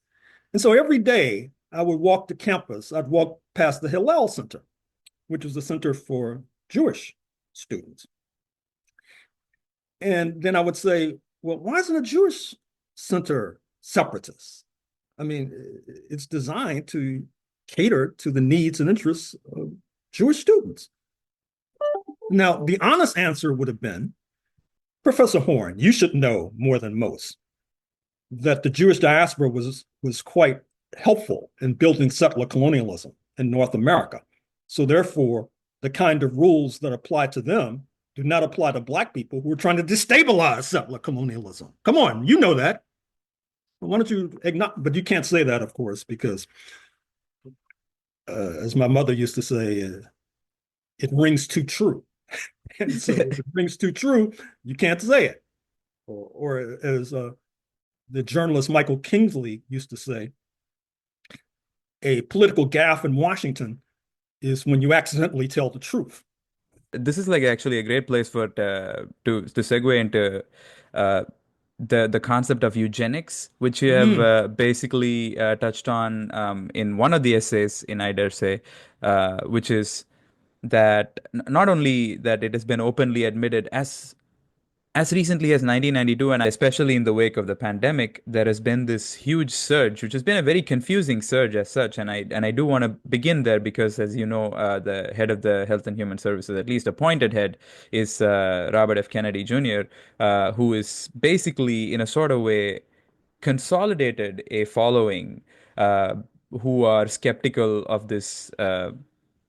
Speaker 1: And so every day I would walk to campus, I'd walk past the Hillel Center, which is the center for Jewish students. And then I would say, well, why isn't a Jewish center separatist? I mean, it's designed to cater to the needs and interests of Jewish students. Now, the honest answer would have been, Professor Horne, you should know more than most that the Jewish diaspora was quite helpful in building settler colonialism in North America. So therefore, the kind of rules that apply to them do not apply to Black people who are trying to destabilize settler colonialism. Come on, you know that. Why don't you acknowledge? But you can't say that, of course, because as my mother used to say, it rings too true. And so if it rings too true, you can't say it. Or as the journalist Michael Kingsley used to say, a political gaffe in Washington is when you accidentally tell the truth.
Speaker 2: This is like actually a great place for to segue into uh, the concept of eugenics, which you have
Speaker 1: Mm.
Speaker 2: basically touched on in one of the essays in I dare say, which is that not only that it has been openly admitted as recently as 1992, and especially in the wake of the pandemic, there has been this huge surge, which has been a very confusing surge as such. And I do want to begin there because, as you know, the head of the Health and Human Services, at least appointed head, is Robert F. Kennedy Jr., who is basically, in a sort of way, consolidated a following uh, who are skeptical of this,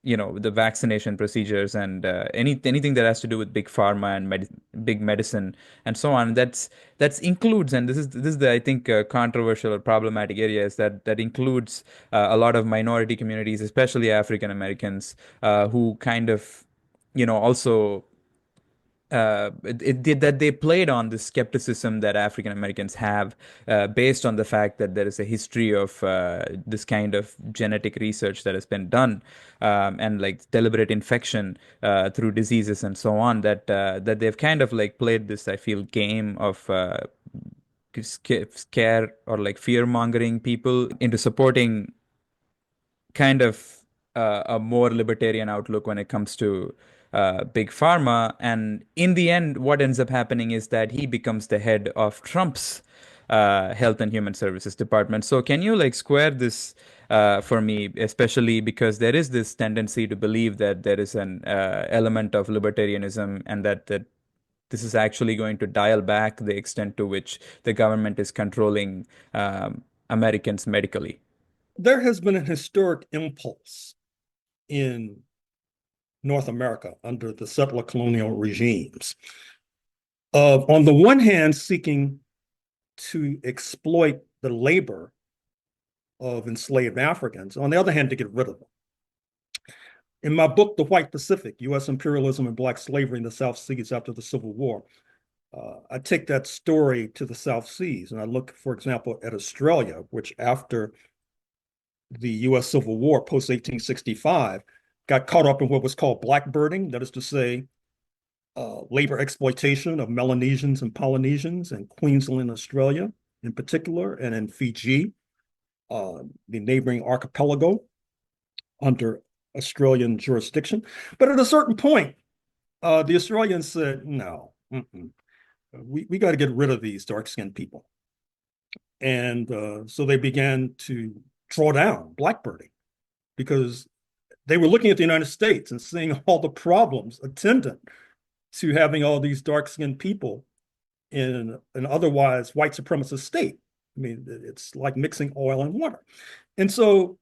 Speaker 2: the vaccination procedures and anything that has to do with big pharma and big medicine and so on. That's includes, and this is the I think controversial or problematic area is that includes a lot of minority communities, especially African Americans, who kind of also that they played on the skepticism that African Americans have, based on the fact that there is a history of this kind of genetic research that has been done, and like deliberate infection through diseases and so on. That they've kind of like played this, I feel, game of scare or like fear mongering people into supporting kind of a more libertarian outlook when it comes to big pharma. And in the end, what ends up happening is that he becomes the head of Trump's Health and Human Services Department. So can you like square this for me, especially because there is this tendency to believe that there is an element of libertarianism and that this is actually going to dial back the extent to which the government is controlling Americans medically.
Speaker 1: There has been a historic impulse in North America under the settler colonial regimes of, on the one hand, seeking to exploit the labor of enslaved Africans, on the other hand, to get rid of them. In my book, The White Pacific, U.S. Imperialism and Black Slavery in the South Seas After the Civil War, I take that story to the South Seas, and I look, for example, at Australia, which after the U.S. Civil War, post-1865, got caught up in what was called blackbirding, that is to say, labor exploitation of Melanesians and Polynesians in Queensland, Australia, in particular, and in Fiji, the neighboring archipelago, under Australian jurisdiction. But at a certain point, the Australians said, no, we got to get rid of these dark-skinned people. And so they began to draw down blackbirding because they were looking at the United States and seeing all the problems attendant to having all these dark-skinned people in an otherwise white supremacist state. I mean, it's like mixing oil and water. And so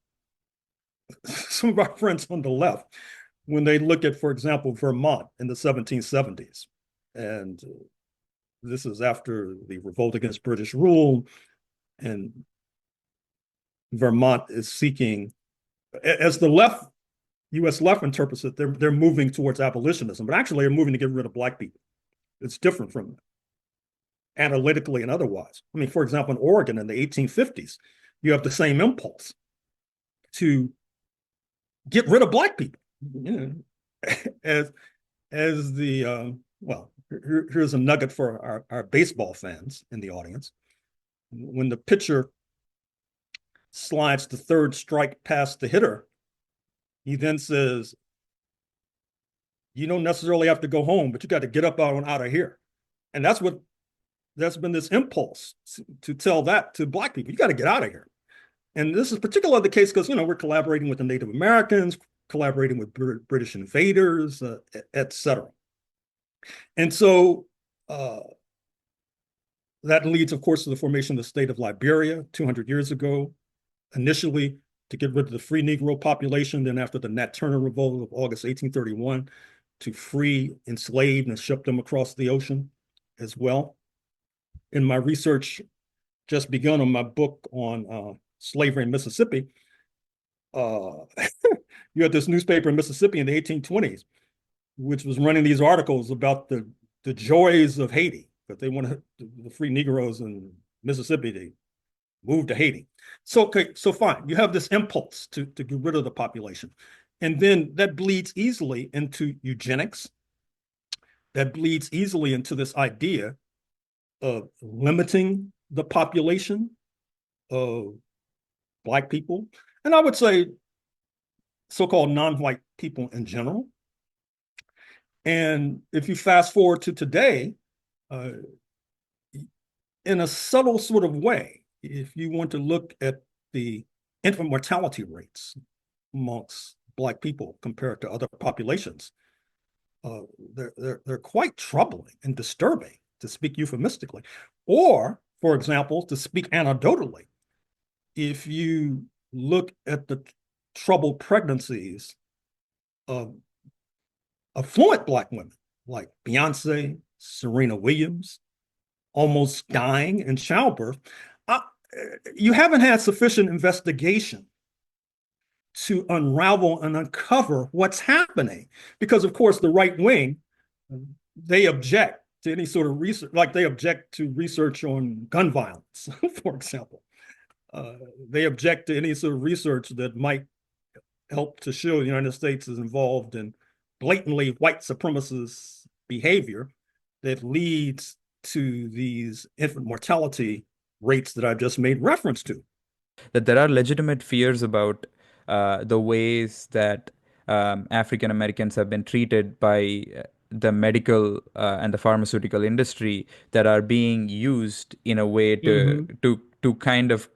Speaker 1: some of our friends on the left, when they look at, for example, Vermont in the 1770s, and this is after the revolt against British rule, and Vermont is seeking, as the left, U.S. left interprets it, they're moving towards abolitionism, but actually they're moving to get rid of Black people. It's different from analytically and otherwise. I mean, for example, in Oregon in the 1850s, you have the same impulse to get rid of Black people. You know, as the well, here's a nugget for our baseball fans in the audience. When the pitcher slides the third strike past the hitter, he then says, you don't necessarily have to go home, but you got to get up out of here. And that's been this impulse to tell that to Black people. You got to get out of here. And this is particularly the case because, we're collaborating with the Native Americans, collaborating with British invaders, et cetera. And so that leads, of course, to the formation of the state of Liberia 200 years ago, initially to get rid of the free Negro population, then after the Nat Turner Revolt of August 1831, to free enslaved and ship them across the ocean as well. In my research just begun on my book on slavery in Mississippi, you had this newspaper in Mississippi in the 1820s, which was running these articles about the joys of Haiti, that they wanted the free Negroes and Mississippi, they moved to Haiti. So, okay, so fine, you have this impulse to get rid of the population. And then that bleeds easily into eugenics. That bleeds easily into this idea of limiting the population of Black people. And I would say so-called non-white people in general. And if you fast forward to today, in a subtle sort of way, if you want to look at the infant mortality rates amongst Black people compared to other populations, they're quite troubling and disturbing, to speak euphemistically. Or, for example, to speak anecdotally, if you look at the troubled pregnancies of affluent Black women like Beyonce, Serena Williams, almost dying in childbirth, you haven't had sufficient investigation to unravel and uncover what's happening. Because, of course, the right wing, they object to any sort of research, like they object to research on gun violence, for example. They object to any sort of research that might help to show the United States is involved in blatantly white supremacist behavior that leads to these infant mortality rates that I've just made reference to.
Speaker 2: That there are legitimate fears about the ways that African Americans have been treated by the medical and the pharmaceutical industry that are being used in a way to kind of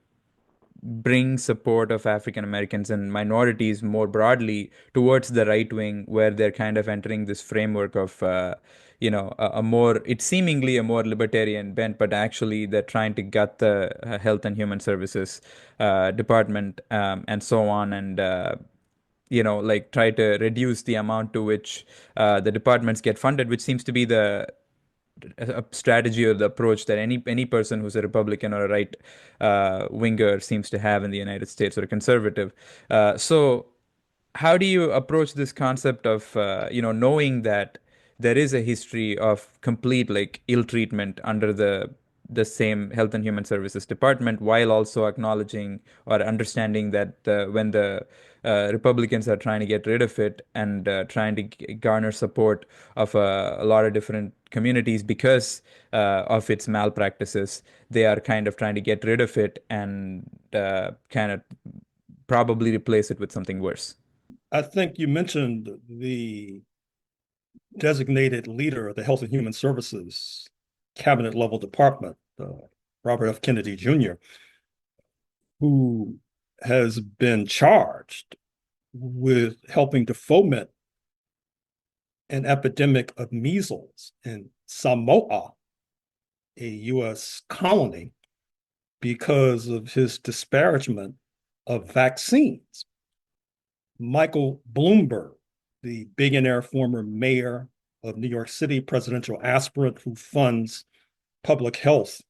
Speaker 2: bring support of African Americans and minorities more broadly towards the right wing, where they're kind of entering this framework of, a more, it's seemingly a more libertarian bent, but actually they're trying to gut the Health and Human Services department and so on, and like try to reduce the amount to which the departments get funded, which seems to be the a strategy or the approach that any person who's a Republican or a right winger seems to have in the United States, or a conservative. So how do you approach this concept of knowing that there is a history of complete like ill treatment under the same Health and Human Services department, while also acknowledging or understanding that when the Republicans are trying to get rid of it and trying to garner support of a lot of different communities because of its malpractices, they are kind of trying to get rid of it and kind of probably replace it with something worse.
Speaker 1: I think you mentioned the designated leader of the Health and Human Services cabinet level department, Robert F. Kennedy Jr., who has been charged with helping to foment an epidemic of measles in Samoa, a U.S. colony, because of his disparagement of vaccines. Michael Bloomberg, the billionaire former mayor of New York City, presidential aspirant who funds public health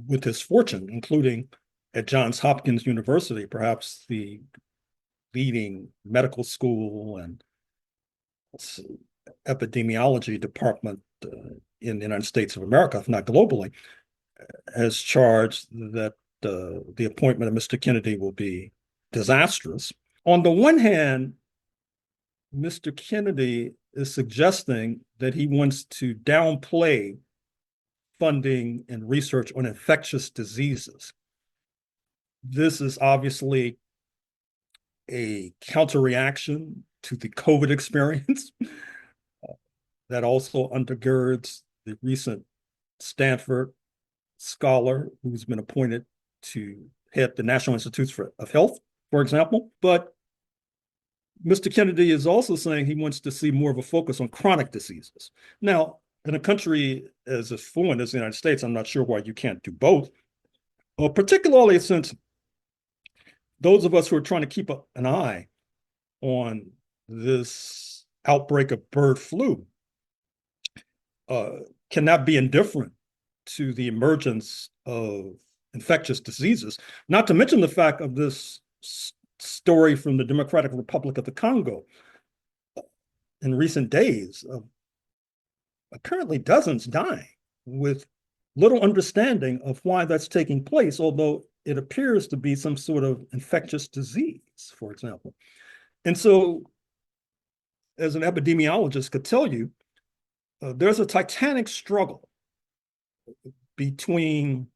Speaker 1: with his fortune, including at Johns Hopkins University, perhaps the leading medical school and epidemiology department in the United States of America, if not globally, has charged that the appointment of Mr. Kennedy will be disastrous. On the one hand, Mr. Kennedy is suggesting that he wants to downplay funding and research on infectious diseases. This is obviously a counter-reaction to the COVID experience that also undergirds the recent Stanford scholar who's been appointed to head the National Institutes of Health, for example. But Mr. Kennedy is also saying he wants to see more of a focus on chronic diseases. Now, in a country as affluent as the United States, I'm not sure why you can't do both, particularly since those of us who are trying to keep an eye on this outbreak of bird flu cannot be indifferent to the emergence of infectious diseases, not to mention the fact of this story from the Democratic Republic of the Congo in recent days of apparently dozens dying with little understanding of why that's taking place, although it appears to be some sort of infectious disease, for example. And so, as an epidemiologist could tell you, there's a titanic struggle between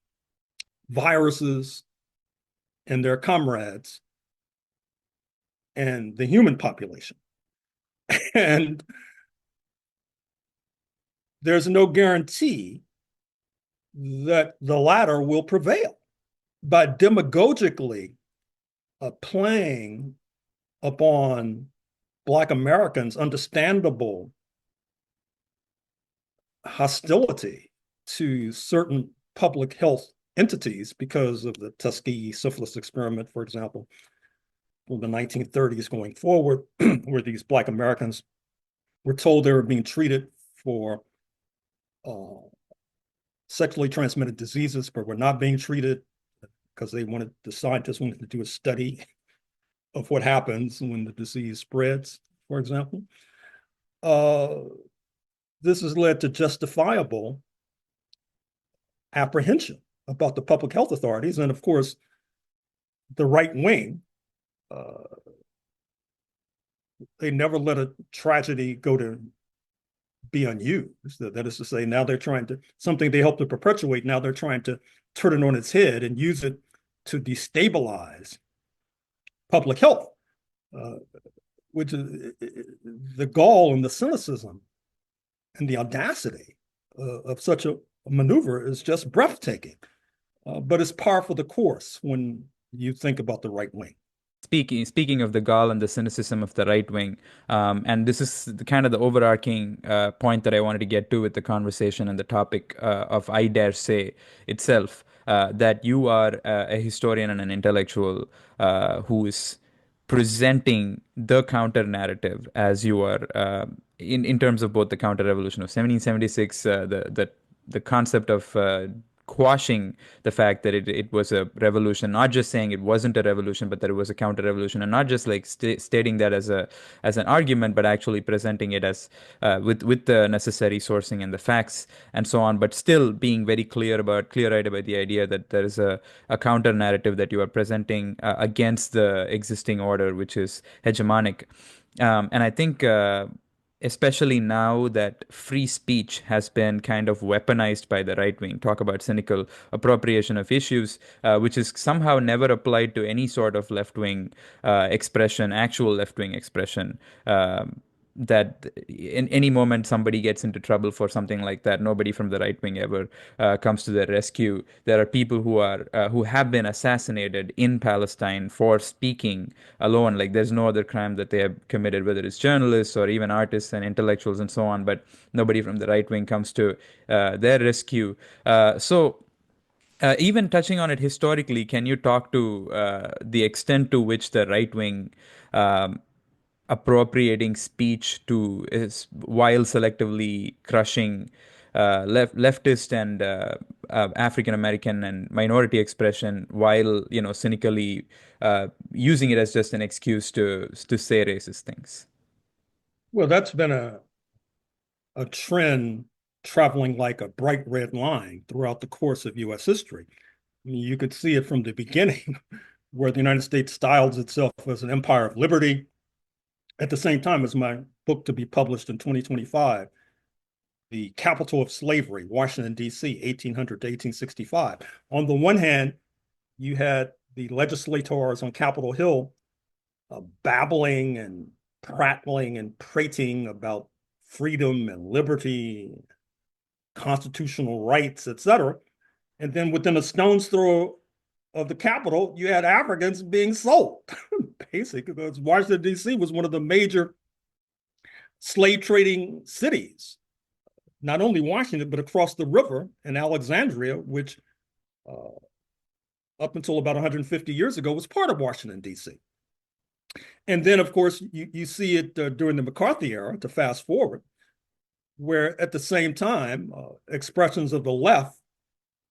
Speaker 1: viruses and their comrades and the human population. And there's no guarantee that the latter will prevail. By demagogically playing upon Black Americans' understandable hostility to certain public health entities because of the Tuskegee syphilis experiment, for example, from the 1930s going forward, where these Black Americans were told they were being treated for sexually transmitted diseases, but were not being treated because the scientists wanted to do a study of what happens when the disease spreads, for example. This has led to justifiable apprehension about the public health authorities. And of course, the right wing, they never let a tragedy go to be unused. That is to say, now they're trying to, something they helped to perpetuate, now they're trying to turn it on its head and use it to destabilize public health, which is the gall and the cynicism and the audacity of such a maneuver is just breathtaking. But it's par for the course when you think about the right wing.
Speaker 2: Speaking of the gall and the cynicism of the right wing, and this is kind of the overarching point that I wanted to get to with the conversation and the topic of I Dare Say itself, that you are a historian and an intellectual who is presenting the counter narrative as you are in terms of both the counter revolution of 1776, the concept of quashing the fact that it was a revolution, not just saying it wasn't a revolution, but that it was a counter revolution, and not just like stating that as an argument, but actually presenting it as with the necessary sourcing and the facts and so on, but still being very clear-eyed about the idea that there is a counter narrative that you are presenting against the existing order, which is hegemonic. And I think especially now that free speech has been kind of weaponized by the right wing, talk about cynical appropriation of issues, which is somehow never applied to any sort of left wing expression, actual left wing expression. That in any moment somebody gets into trouble for something like that, nobody from the right wing ever comes to their rescue. There are people who have been assassinated in Palestine for speaking alone. Like there's no other crime that they have committed, whether it's journalists or even artists and intellectuals and so on. But nobody from the right wing comes to their rescue. Even touching on it historically, can you talk to the extent to which the right wing appropriating speech to is while selectively crushing leftist and African American and minority expression, while cynically using it as just an excuse to say racist things?
Speaker 1: Well, that's been a trend traveling like a bright red line throughout the course of U.S. history. I mean, you could see it from the beginning, where the United States styles itself as an empire of liberty. At the same time as my book to be published in 2025, The Capital of Slavery, Washington, D.C., 1800 to 1865. On the one hand, you had the legislators on Capitol Hill babbling and prattling and prating about freedom and liberty, constitutional rights, etc. And then within a stone's throw of the Capitol, you had Africans being sold. Basically, because Washington, D.C. was one of the major slave trading cities, not only Washington, but across the river in Alexandria, which up until about 150 years ago was part of Washington, D.C. And then, of course, you see it during the McCarthy era, to fast forward, where at the same time, expressions of the left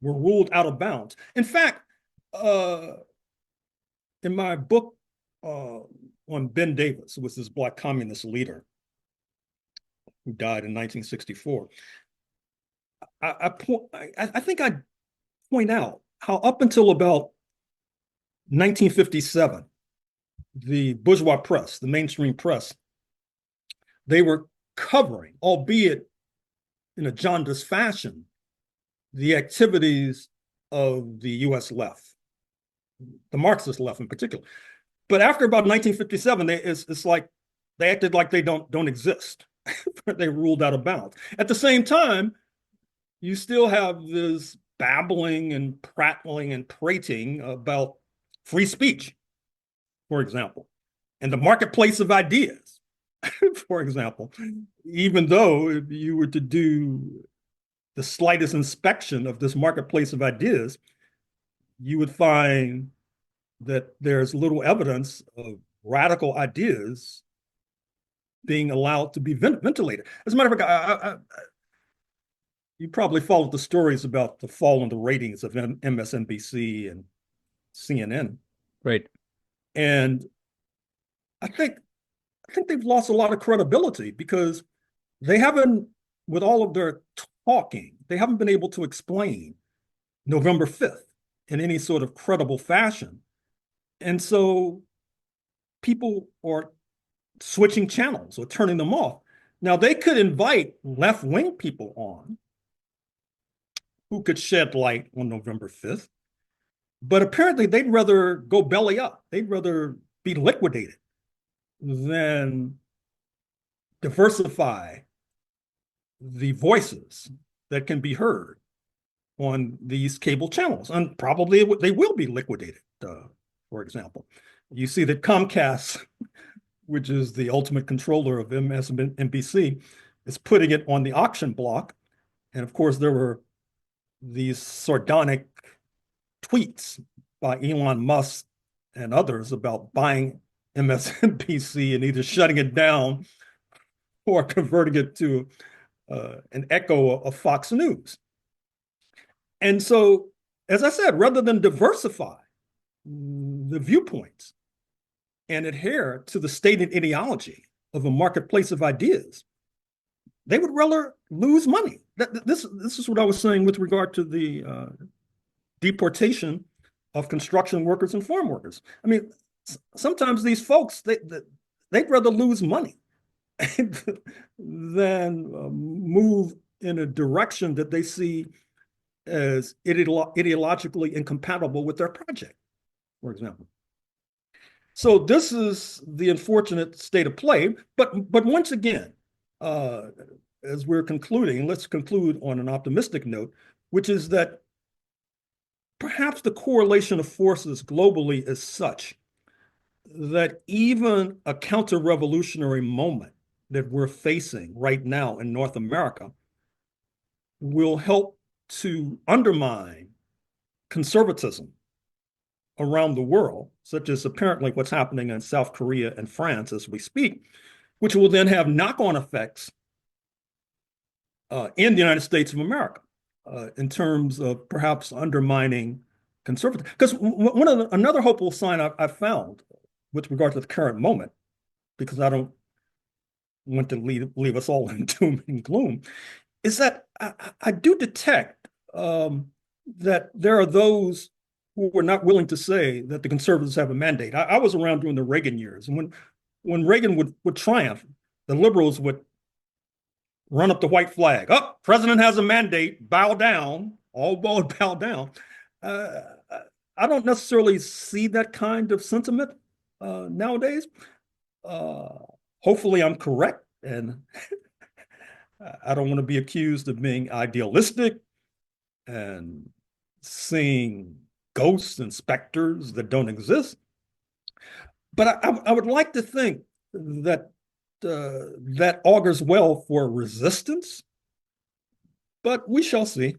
Speaker 1: were ruled out of bounds. In fact, in my book on Ben Davis, who was this Black communist leader who died in 1964, I think I point out how up until about 1957, the bourgeois press, the mainstream press, they were covering, albeit in a jaundiced fashion, the activities of the US left, the Marxist left in particular. But after about 1957, it's like they acted like they don't exist. They ruled out of bounds. At the same time, you still have this babbling and prattling and prating about free speech, for example, and the marketplace of ideas, for example, even though if you were to do the slightest inspection of this marketplace of ideas, you would find that there's little evidence of radical ideas being allowed to be ventilated. As a matter of fact, you probably followed the stories about the fall in the ratings of MSNBC and CNN.
Speaker 2: Right.
Speaker 1: And I think they've lost a lot of credibility because they haven't, with all of their talking, they haven't been able to explain November 5th in any sort of credible fashion. And so people are switching channels or turning them off. Now, they could invite left-wing people on who could shed light on November 5th, but apparently they'd rather go belly up. They'd rather be liquidated than diversify the voices that can be heard on these cable channels. And probably they will be liquidated, for example. You see that Comcast, which is the ultimate controller of MSNBC, is putting it on the auction block. And of course, there were these sardonic tweets by Elon Musk and others about buying MSNBC and either shutting it down or converting it to an echo of Fox News. And so, as I said, rather than diversify the viewpoints and adhere to the stated ideology of a marketplace of ideas, they would rather lose money. This is what I was saying with regard to the deportation of construction workers and farm workers. I mean, sometimes these folks, they'd rather lose money than move in a direction that they see as ideologically incompatible with their project, for example. So this is the unfortunate state of play. But once again, as we're concluding, let's conclude on an optimistic note, which is that perhaps the correlation of forces globally is such that even a counter-revolutionary moment that we're facing right now in North America will help to undermine conservatism around the world, such as apparently what's happening in South Korea and France as we speak, which will then have knock-on effects in the United States of America in terms of perhaps undermining conservatism. Because another hopeful sign I've found with regard to the current moment, because I don't want to leave us all in doom and gloom, is that I do detect that there are those who are not willing to say that the conservatives have a mandate. I was around during the Reagan years, and when Reagan would triumph, the liberals would run up the white flag. Oh, president has a mandate, bow down, all bow down. I don't necessarily see that kind of sentiment nowadays. Hopefully I'm correct, and I don't want to be accused of being idealistic and seeing ghosts and specters that don't exist. But I would like to think that that augurs well for resistance, but we shall see.